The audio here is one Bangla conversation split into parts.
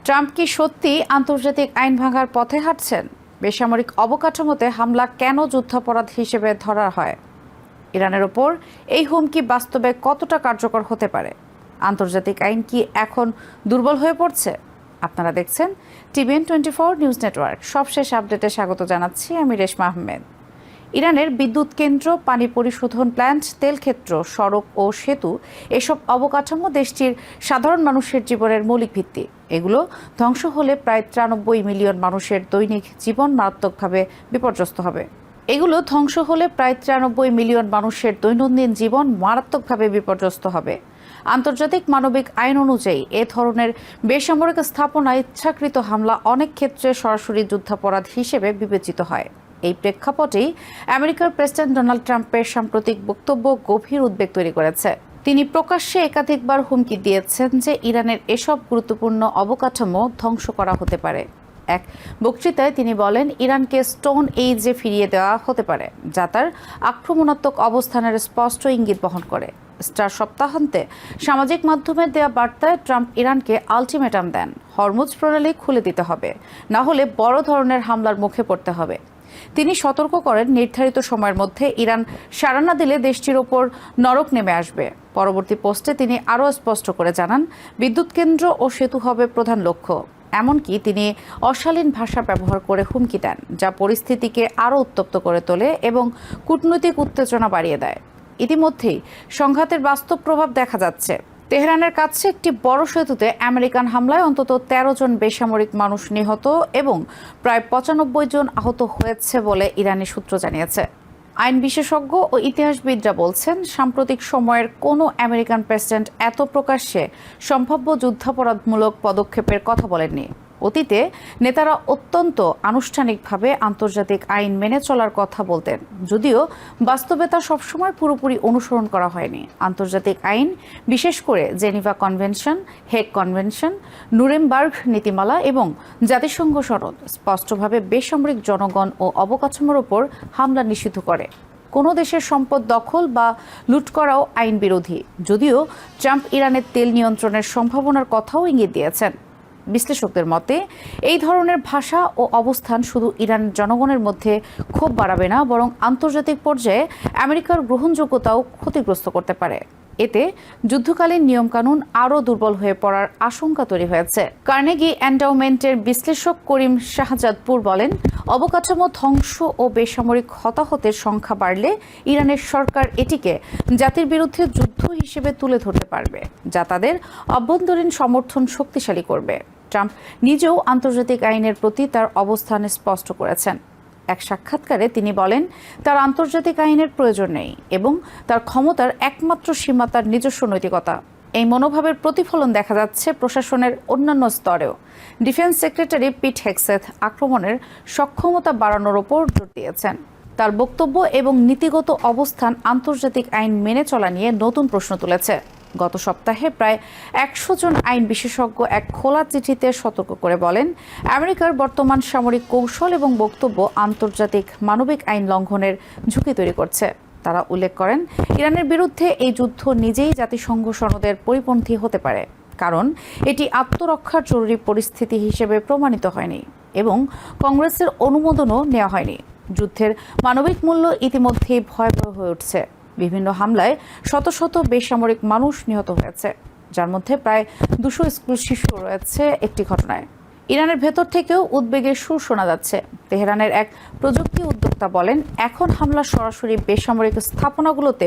ট্রাম্প কি সত্যি আন্তর্জাতিক আইন ভাঙার পথে হাঁটছেন? বেসামরিক অবকাঠামোতে হামলা কেন যুদ্ধাপরাধ হিসেবে ধরা হয়? ইরানের ওপর এই হুমকি বাস্তবে কতটা কার্যকর হতে পারে? আন্তর্জাতিক আইন কি এখন দুর্বল হয়ে পড়ছে? আপনারা দেখছেন টিভিএন 24 নিউজ নেটওয়ার্ক। সবশেষ আপডেটে স্বাগত জানাচ্ছি আমি রেশমা আহমেদ। ইরানের বিদ্যুৎ কেন্দ্র, পানি পরিশোধন প্ল্যান্ট, তেল ক্ষেত্র, সড়ক ও সেতু এসব অবকাঠামো দেশটির সাধারণ মানুষের জীবনের মৌলিক ভিত্তি। এগুলো ধ্বংস হলে প্রায় 93 মিলিয়ন মানুষের দৈনিক জীবন মারাত্মকভাবে বিপর্যস্ত হবে। আন্তর্জাতিক মানবিক আইন অনুযায়ী এ ধরনের বেসামরিক স্থাপনায় ইচ্ছাকৃত হামলা অনেক ক্ষেত্রে সরাসরি যুদ্ধাপরাধ হিসেবে বিবেচিত হয়। এই প্রেক্ষাপটেই আমেরিকার প্রেসিডেন্ট ডোনাল্ড ট্রাম্পের সাম্প্রতিক বক্তব্য গভীর উদ্বেগ তৈরি করেছে। তিনি প্রকাশ্যে একাধিকবার হুমকি দিয়েছেন যে ইরানের এসব গুরুত্বপূর্ণ অবকাঠামো ধ্বংস করা হতে পারে। এক বক্তৃতায় তিনি বলেন, ইরানকে স্টোন এইজে ফিরিয়ে দেওয়া হতে পারে, যা তার আক্রমণাত্মক অবস্থানের স্পষ্ট ইঙ্গিত বহন করে। স্টার সপ্তাহান্তে সামাজিক মাধ্যমে দেওয়া বার্তায় ট্রাম্প ইরানকে আলটিমেটাম দেন, হরমুজ প্রণালী খুলে দিতে হবে, না হলে বড় ধরনের হামলার মুখে পড়তে হবে। তিনি সতর্ক করেন, নির্ধারিত সময়ের মধ্যে ইরান সাড়া না দিলে দেশটির ওপর নরক নেমে আসবে। পরবর্তী পোস্টে তিনি আরও স্পষ্ট করে জানান, বিদ্যুৎ কেন্দ্র ও সেতু হবে প্রধান লক্ষ্য। এমনকি তিনি অশালীন ভাষা ব্যবহার করে হুমকি দেন, যা পরিস্থিতিকে আরও উত্তপ্ত করে তোলে এবং কূটনৈতিক উত্তেজনা বাড়িয়ে দেয়। ইতিমধ্যেই সংঘাতের বাস্তব প্রভাব দেখা যাচ্ছে। তেহরানের কাছে একটি বড় সেতুতে আমেরিকান হামলায় অন্তত 13 জন বেসামরিক মানুষ নিহত এবং প্রায় 95 জন আহত হয়েছে বলে ইরানি সূত্র জানিয়েছে। আইন বিশেষজ্ঞ ও ইতিহাসবিদরা বলছেন, সাম্প্রতিক সময়ের কোনো আমেরিকান প্রেসিডেন্ট এত প্রকাশ্যে সম্ভাব্য যুদ্ধাপরাধমূলক পদক্ষেপের কথা বলেননি। অতীতে নেতারা অত্যন্ত আনুষ্ঠানিকভাবে আন্তর্জাতিক আইন মেনে চলার কথা বলতেন, যদিও বাস্তবে তা সবসময় পুরোপুরি অনুসরণ করা হয়নি। আন্তর্জাতিক আইন, বিশেষ করে Geneva convention, Hague convention, Nuremberg নীতিমালা এবং জাতিসংঘ সনদ স্পষ্টভাবে বেসামরিক জনগণ ও অবকাঠামোর ওপর হামলা নিষিদ্ধ করে। কোনো দেশের সম্পদ দখল বা লুট করাও আইন বিরোধী, যদিও ট্রাম্প ইরানের তেল নিয়ন্ত্রণের সম্ভাবনার কথাও ইঙ্গিত দিয়েছেন। বিশ্লেষকদের মতে, এই ধরনের ভাষা ও অবস্থান শুধু ইরান জনগণের মধ্যে ক্ষোভ বাড়াবে না, বরং আন্তর্জাতিক পর্যায়ে আমেরিকার গ্রহণযোগ্যতাও ক্ষতিগ্রস্ত করতে পারে। এতে যুদ্ধকালীন নিয়মকানুন আরও দুর্বল হয়ে পড়ার আশঙ্কা তৈরি হয়েছে। কার্নেগি এন্ডাওমেন্টের বিশ্লেষক করিম শাহজাদপুর বলেন, অবকাঠামো ধ্বংস ও বেসামরিক হতাহতের সংখ্যা বাড়লে ইরানের সরকার এটিকে জাতির বিরুদ্ধে যুদ্ধ হিসেবে তুলে ধরতে পারবে, যা তাদের অভ্যন্তরীণ সমর্থন শক্তিশালী করবে। ট্রাম্প নিজেও আন্তর্জাতিক আইনের প্রতি তার অবস্থান স্পষ্ট করেছেন। এক সাক্ষাৎকারে তিনি বলেন, তার আন্তর্জাতিক আইনের প্রয়োজন নেই এবং তার ক্ষমতার একমাত্র সীমা তার নিজস্ব নৈতিকতা। এই মনোভাবের প্রতিফলন দেখা যাচ্ছে প্রশাসনের অন্যান্য স্তরেও। ডিফেন্স সেক্রেটারি পিট হেগসেথ আক্রমণের সক্ষমতা বাড়ানোর ওপর জোর দিয়েছেন। তার বক্তব্য এবং নীতিগত অবস্থান আন্তর্জাতিক আইন মেনে চলা নিয়ে নতুন প্রশ্ন তুলেছে। গত সপ্তাহে প্রায় 100 জন আইন বিশেষজ্ঞ এক খোলা চিঠিতে সতর্ক করে বলেন, আমেরিকার বর্তমান সামরিক কৌশল এবং বক্তব্য আন্তর্জাতিক মানবিক আইন লঙ্ঘনের ঝুঁকি তৈরি করছে। তারা উল্লেখ করেন, ইরানের বিরুদ্ধে এই যুদ্ধ নিজেই জাতিসংঘ সনদের পরিপন্থী হতে পারে, কারণ এটি আত্মরক্ষার জরুরি পরিস্থিতি হিসেবে প্রমাণিত হয়নি এবং কংগ্রেসের অনুমোদনও নেওয়া হয়নি। যুদ্ধের মানবিক মূল্য ইতিমধ্যেই ভয়াবহ হয়ে উঠছে। বিভিন্ন হামলায় শত শত বেসামরিক মানুষ নিহত হয়েছে, যার মধ্যে প্রায় 200 স্কুল শিশু রয়েছে। একটি ঘটনায় ইরানের ভেতর থেকেও উদ্বেগের সুর শোনা যাচ্ছে। তেহরানের এক প্রযুক্তি উদ্যোক্তা বলেন, এখন হামলা সরাসরি বেসামরিক স্থাপনাগুলোতে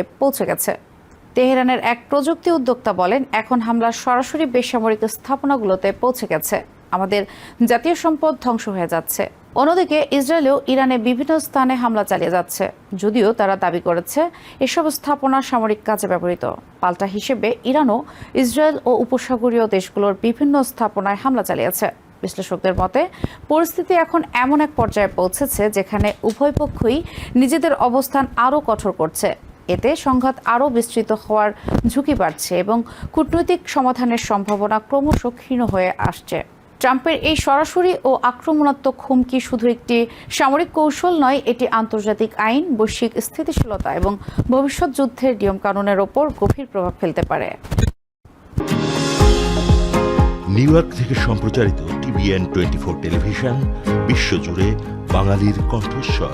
পৌঁছে গেছে। আমাদের জাতীয় সম্পদ ধ্বংস হয়ে যাচ্ছে। অন্যদিকে ইসরায়েলেও ইরানে বিভিন্ন স্থানে হামলা চালিয়ে যাচ্ছে, যদিও তারা দাবি করেছে এসব স্থাপনা সামরিক কাজে ব্যবহৃত। পাল্টা হিসেবে ইরানও ইসরায়েল ও উপসাগরীয় দেশগুলোর বিভিন্ন স্থাপনায় হামলা চালিয়েছে। বিশ্লেষকদের মতে, পরিস্থিতি এখন এমন এক পর্যায়ে পৌঁছেছে যেখানে উভয় পক্ষই নিজেদের অবস্থান আরও কঠোর করছে। এতে সংঘাত আরও বিস্তৃত হওয়ার ঝুঁকি বাড়ছে এবং কূটনৈতিক সমাধানের সম্ভাবনা ক্রমশ ক্ষীণ হয়ে আসছে। ট্রাম্পের এই সরাসরি ও আক্রমণাত্মক হুমকি শুধু একটি সামরিক কৌশল নয়, এটি আন্তর্জাতিক আইন, বৈশ্বিক স্থিতিশীলতা এবং ভবিষ্যৎ যুদ্ধের নিয়মকানুনের ওপর গভীর প্রভাব ফেলতে পারে। নিউ ইয়র্ক থেকে সম্প্রচারিত TVN 24 টেলিভিশন বিশ্বজুড়ে বাঙালির কণ্ঠস্বর।